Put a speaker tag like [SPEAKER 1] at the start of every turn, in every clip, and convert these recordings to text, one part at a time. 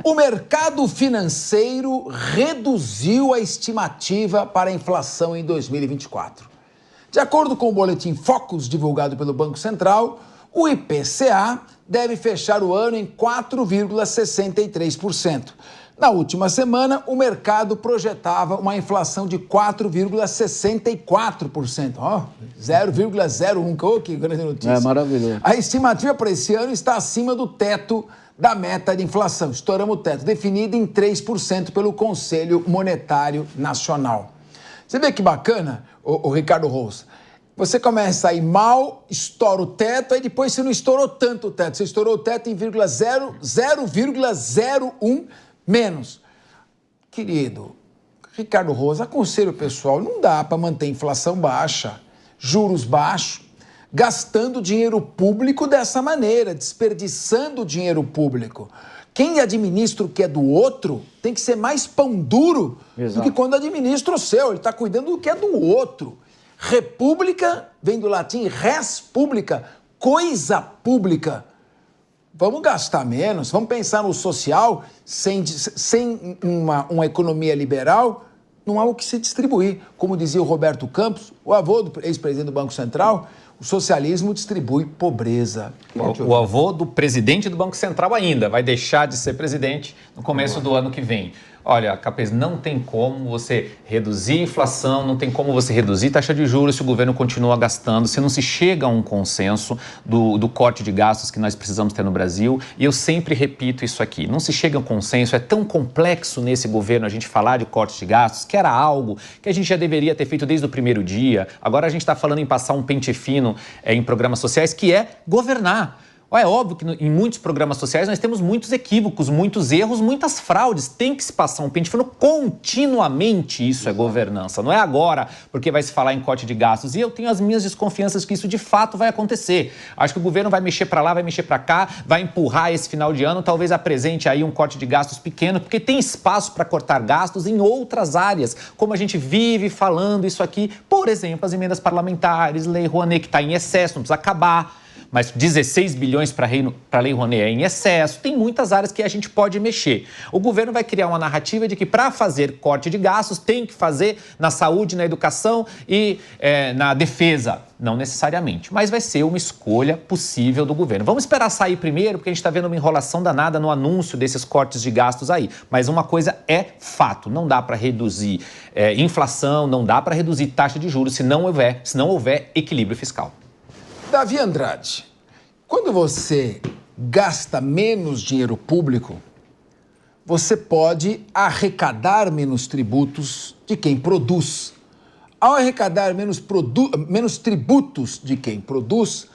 [SPEAKER 1] O mercado financeiro reduziu a estimativa para a inflação em 2024. De acordo com o boletim Focus divulgado pelo Banco Central, o IPCA deve fechar o ano em 4,63%. Na última semana, o mercado projetava uma inflação de 4,64%. Ó, 0,01, que grande notícia.
[SPEAKER 2] É maravilhoso.
[SPEAKER 1] A estimativa para esse ano está acima do teto da meta de inflação. Estouramos o teto, definido em 3% pelo Conselho Monetário Nacional. Você vê que bacana, o Ricardo Rosa? Você começa a ir mal, estoura o teto, aí depois você não estourou tanto o teto. Você estourou o teto em 0,01 menos. Querido, Ricardo Rosa, aconselho pessoal, não dá para manter inflação baixa, juros baixos, gastando dinheiro público dessa maneira, desperdiçando dinheiro público. Quem administra o que é do outro tem que ser mais pão duro do que quando administra o seu. Ele está cuidando do que é do outro. República vem do latim res publica, coisa pública. Vamos gastar menos, vamos pensar no social, sem uma economia liberal, não há o que se distribuir. Como dizia o Roberto Campos, o avô do ex-presidente do Banco Central, o socialismo distribui pobreza.
[SPEAKER 3] O avô do presidente do Banco Central ainda vai deixar de ser presidente no começo do ano que vem. Olha, Capês, não tem como você reduzir a inflação, não tem como você reduzir taxa de juros se o governo continua gastando, se não se chega a um consenso do corte de gastos que nós precisamos ter no Brasil. E eu sempre repito isso aqui, não se chega a um consenso, é tão complexo nesse governo a gente falar de corte de gastos, que era algo que a gente já deveria ter feito desde o primeiro dia. Agora a gente está falando em passar um pente fino em programas sociais, que é governar. É óbvio que em muitos programas sociais nós temos muitos equívocos, muitos erros, muitas fraudes. Tem que se passar um pente fino continuamente. Isso é governança. Não é agora porque vai se falar em corte de gastos. E eu tenho as minhas desconfianças que isso de fato vai acontecer. Acho que o governo vai mexer para lá, vai mexer para cá, vai empurrar esse final de ano, talvez apresente aí um corte de gastos pequeno, porque tem espaço para cortar gastos em outras áreas, como a gente vive falando isso aqui. Por exemplo, as emendas parlamentares, Lei Rouanet, que está em excesso, não precisa acabar. Mas 16 bilhões para a Lei Rouanet é em excesso. Tem muitas áreas que a gente pode mexer. O governo vai criar uma narrativa de que para fazer corte de gastos tem que fazer na saúde, na educação e na defesa. Não necessariamente, mas vai ser uma escolha possível do governo. Vamos esperar sair primeiro, porque a gente está vendo uma enrolação danada no anúncio desses cortes de gastos aí. Mas uma coisa é fato, não dá para reduzir inflação, não dá para reduzir taxa de juros se não houver equilíbrio fiscal.
[SPEAKER 1] Davi Andrade, quando você gasta menos dinheiro público, você pode arrecadar menos tributos de quem produz. Ao arrecadar menos tributos de quem produz,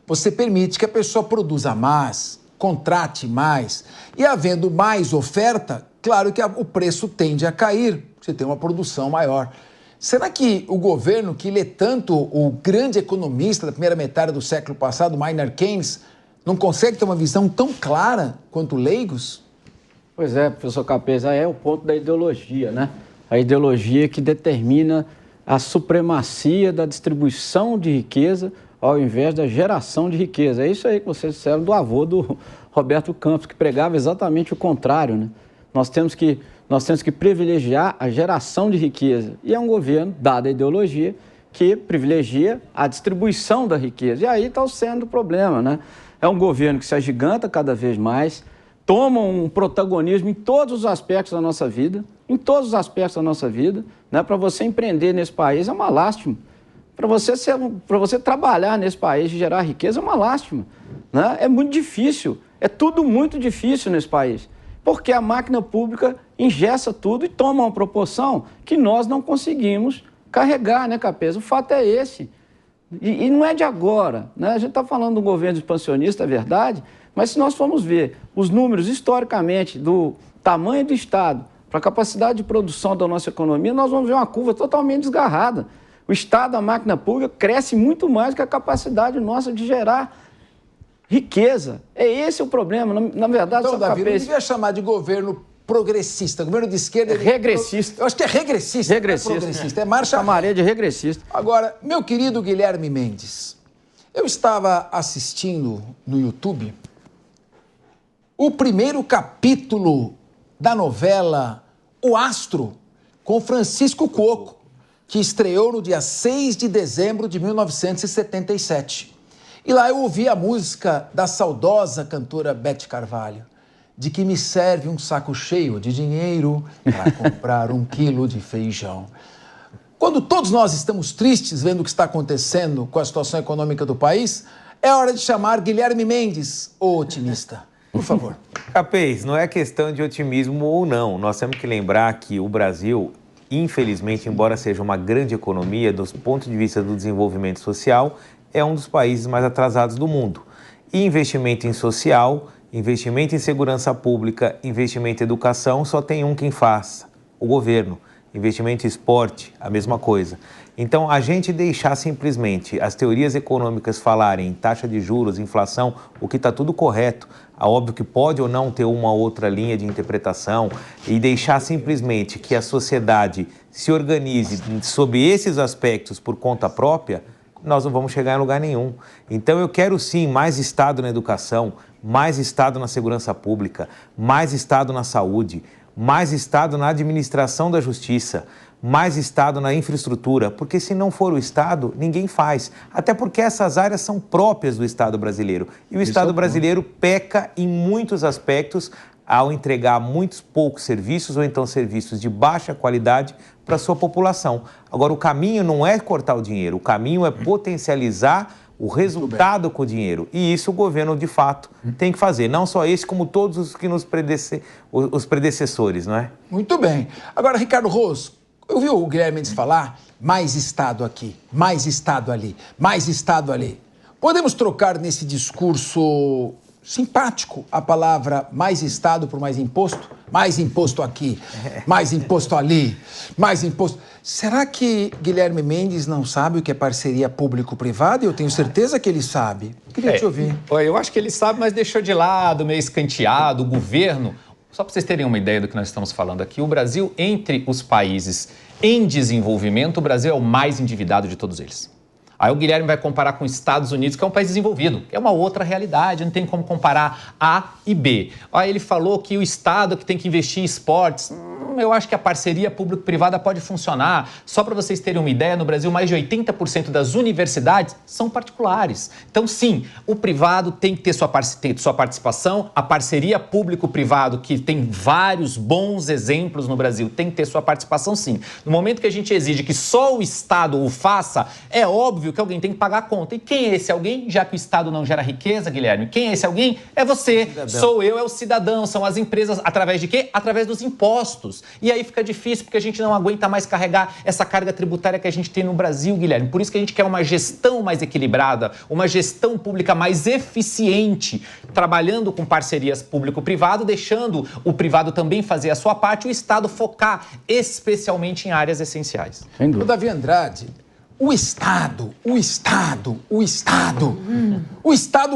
[SPEAKER 1] você permite que a pessoa produza mais, contrate mais. E havendo mais oferta, claro que o preço tende a cair, você tem uma produção maior. Será que o governo, que lê tanto o grande economista da primeira metade do século passado, Maynard Keynes, não consegue ter uma visão tão clara quanto leigos?
[SPEAKER 2] Pois é, professor Capês, aí é o ponto da ideologia, né? A ideologia que determina a supremacia da distribuição de riqueza ao invés da geração de riqueza. É isso aí que vocês disseram do avô do Roberto Campos, que pregava exatamente o contrário, né? Nós temos que privilegiar a geração de riqueza. E é um governo, dada a ideologia, que privilegia a distribuição da riqueza. E aí está sendo o problema, né? É um governo que se agiganta cada vez mais, toma um protagonismo em todos os aspectos da nossa vida, né? Para você empreender nesse país é uma lástima. Para você trabalhar nesse país e gerar riqueza é uma lástima, né? É muito difícil, é tudo muito difícil nesse país. Porque a máquina pública engessa tudo e toma uma proporção que nós não conseguimos carregar, né, Capês? O fato é esse. E não é de agora, né? A gente está falando de um governo expansionista, é verdade, mas se nós formos ver os números historicamente do tamanho do Estado para a capacidade de produção da nossa economia, nós vamos ver uma curva totalmente desgarrada. O Estado, a máquina pública, cresce muito mais que a capacidade nossa de gerar riqueza. É esse o problema. Na verdade,
[SPEAKER 1] então, Davi, não devia chamar de governo progressista, governo de esquerda...
[SPEAKER 2] Regressista.
[SPEAKER 1] Eu acho que é regressista.
[SPEAKER 2] Regressista.
[SPEAKER 1] Não é progressista, é marcha...
[SPEAKER 2] Chamaria de regressista.
[SPEAKER 1] Agora, meu querido Guilherme Mendes, eu estava assistindo no YouTube o primeiro capítulo da novela O Astro, com Francisco Cuoco, que estreou no dia 6 de dezembro de 1977. E lá eu ouvi a música da saudosa cantora Beth Carvalho, de que me serve um saco cheio de dinheiro para comprar 1 quilo de feijão. Quando todos nós estamos tristes vendo o que está acontecendo com a situação econômica do país, é hora de chamar Guilherme Mendes, o otimista. Por favor.
[SPEAKER 4] Capês, não é questão de otimismo ou não. Nós temos que lembrar que o Brasil, infelizmente, embora seja uma grande economia, do ponto de vista do desenvolvimento social, é um dos países mais atrasados do mundo. E investimento em social, investimento em segurança pública, investimento em educação, só tem um quem faz, o governo. Investimento em esporte, a mesma coisa. Então, a gente deixar simplesmente as teorias econômicas falarem em taxa de juros, inflação, o que está tudo correto, é óbvio que pode ou não ter uma outra linha de interpretação, e deixar simplesmente que a sociedade se organize sob esses aspectos por conta própria, nós não vamos chegar em lugar nenhum. Então, eu quero sim mais Estado na educação, mais Estado na segurança pública, mais Estado na saúde, mais Estado na administração da justiça, mais Estado na infraestrutura, porque se não for o Estado, ninguém faz. Até porque essas áreas são próprias do Estado brasileiro. E o Estado brasileiro peca em muitos aspectos ao entregar muitos poucos serviços ou então serviços de baixa qualidade para a sua população. Agora, o caminho não é cortar o dinheiro, o caminho é potencializar o resultado com o dinheiro. E isso o governo, de fato, tem que fazer. Não só esse, como todos os que os predecessores, não é?
[SPEAKER 1] Muito bem. Agora, Ricardo Rosso, eu vi o Guilherme Mendes falar mais Estado aqui, mais Estado ali, mais Estado ali. Podemos trocar nesse discurso simpático a palavra mais Estado por mais imposto? Mais imposto aqui, mais imposto ali, mais imposto... Será que Guilherme Mendes não sabe o que é parceria público-privada? Eu tenho certeza que ele sabe. Queria te ouvir.
[SPEAKER 3] Eu acho que ele sabe, mas deixou de lado, meio escanteado, o governo. Só para vocês terem uma ideia do que nós estamos falando aqui, o Brasil, entre os países em desenvolvimento, o Brasil é o mais endividado de todos eles. Aí o Guilherme vai comparar com os Estados Unidos, que é um país desenvolvido. É uma outra realidade, não tem como comparar A e B. Aí ele falou que o Estado que tem que investir em esportes, eu acho que a parceria público-privada pode funcionar. Só para vocês terem uma ideia, no Brasil, mais de 80% das universidades são particulares. Então, sim, o privado tem que ter sua participação. A parceria público-privado, que tem vários bons exemplos no Brasil, tem que ter sua participação, sim. No momento que a gente exige que só o Estado o faça, é óbvio que alguém tem que pagar a conta. E quem é esse alguém? Já que o Estado não gera riqueza, Guilherme, quem é esse alguém? É você, sou eu, é o cidadão, são as empresas. Através de quê? Através dos impostos. E aí fica difícil, porque a gente não aguenta mais carregar essa carga tributária que a gente tem no Brasil, Guilherme. Por isso que a gente quer uma gestão mais equilibrada, uma gestão pública mais eficiente, trabalhando com parcerias público-privado, deixando o privado também fazer a sua parte e o Estado focar especialmente em áreas essenciais.
[SPEAKER 1] O Davi Andrade... O Estado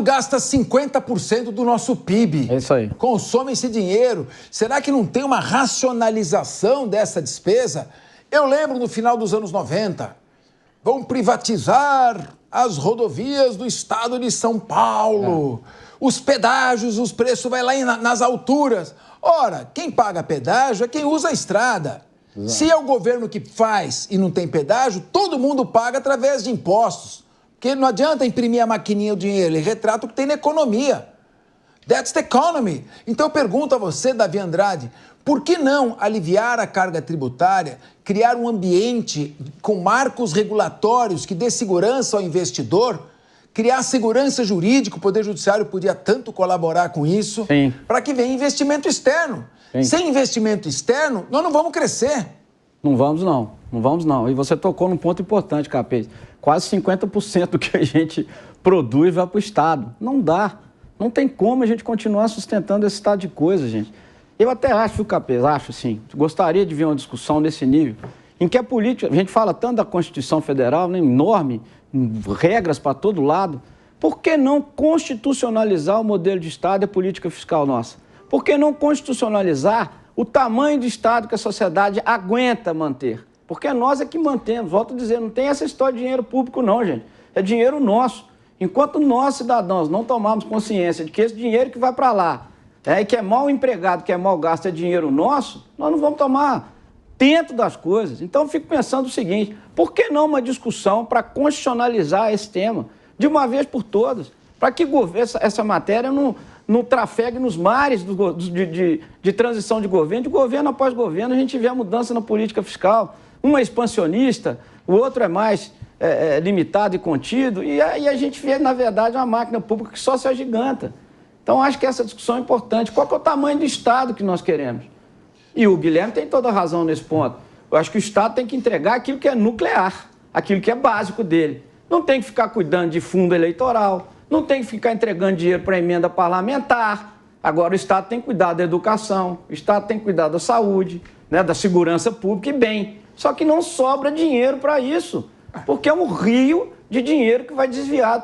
[SPEAKER 1] gasta 50% do nosso PIB.
[SPEAKER 2] É isso aí.
[SPEAKER 1] Consome esse dinheiro. Será que não tem uma racionalização dessa despesa? Eu lembro no final dos anos 90, vão privatizar as rodovias do estado de São Paulo. Os pedágios, os preços vai lá nas alturas. Ora, quem paga pedágio é quem usa a estrada. Exato. Se é o governo que faz e não tem pedágio, todo mundo paga através de impostos. Porque não adianta imprimir a maquininha o dinheiro, ele retrata o que tem na economia. That's the economy. Então eu pergunto a você, Davi Andrade, por que não aliviar a carga tributária, criar um ambiente com marcos regulatórios que dê segurança ao investidor, criar segurança jurídica, o Poder Judiciário podia tanto colaborar com isso, para que venha investimento externo. Sim. Sem investimento externo, nós não vamos crescer.
[SPEAKER 2] Não vamos não. E você tocou num ponto importante, Capês. Quase 50% do que a gente produz vai para o Estado. Não dá. Não tem como a gente continuar sustentando esse estado de coisas, gente. Eu até acho, viu, Capês, sim, gostaria de ver uma discussão nesse nível, em que a política, a gente fala tanto da Constituição Federal, né, enorme, regras para todo lado. Por que não constitucionalizar o modelo de Estado e a política fiscal nossa? Por que não constitucionalizar o tamanho de Estado que a sociedade aguenta manter? Porque nós é que mantemos. Volto a dizer, não tem essa história de dinheiro público não, gente. É dinheiro nosso. Enquanto nós, cidadãos, não tomarmos consciência de que esse dinheiro que vai para lá e que é mal empregado, que é mal gasto, é dinheiro nosso, nós não vamos tomar tento das coisas. Então, eu fico pensando o seguinte, por que não uma discussão para constitucionalizar esse tema de uma vez por todas, para que essa matéria não trafegue nos mares de transição de governo após governo, a gente vê a mudança na política fiscal. Um é expansionista, o outro é mais limitado e contido, e aí a gente vê, na verdade, uma máquina pública que só se agiganta. Então, acho que essa discussão é importante. Qual que é o tamanho do Estado que nós queremos? E o Guilherme tem toda a razão nesse ponto. Eu acho que o Estado tem que entregar aquilo que é nuclear, aquilo que é básico dele. Não tem que ficar cuidando de fundo eleitoral, não tem que ficar entregando dinheiro para emenda parlamentar. Agora, o Estado tem que cuidar da educação, o Estado tem que cuidar da saúde, né, da segurança pública e bem. Só que não sobra dinheiro para isso, porque é um rio de dinheiro que vai desviado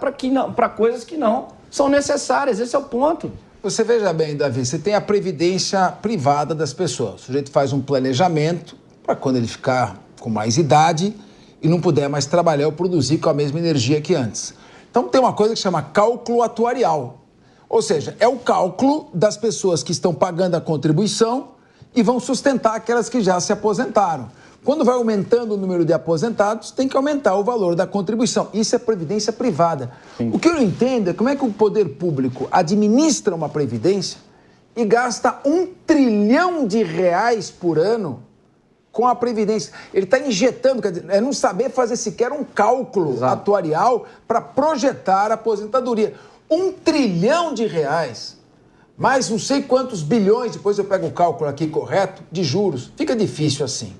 [SPEAKER 2] para coisas que não são necessárias. Esse é o ponto.
[SPEAKER 1] Você veja bem, Davi, você tem a previdência privada das pessoas. O sujeito faz um planejamento para quando ele ficar com mais idade e não puder mais trabalhar ou produzir com a mesma energia que antes. Então tem uma coisa que chama cálculo atuarial. Ou seja, é o cálculo das pessoas que estão pagando a contribuição e vão sustentar aquelas que já se aposentaram. Quando vai aumentando o número de aposentados, tem que aumentar o valor da contribuição. Isso é previdência privada. Sim. O que eu não entendo é como é que o poder público administra uma previdência e gasta R$1 trilhão por ano com a previdência. Ele está injetando, quer dizer, é não saber fazer sequer um cálculo atuarial para projetar a aposentadoria. R$1 trilhão, mais não sei quantos bilhões, depois eu pego o cálculo aqui correto, de juros. Fica difícil assim.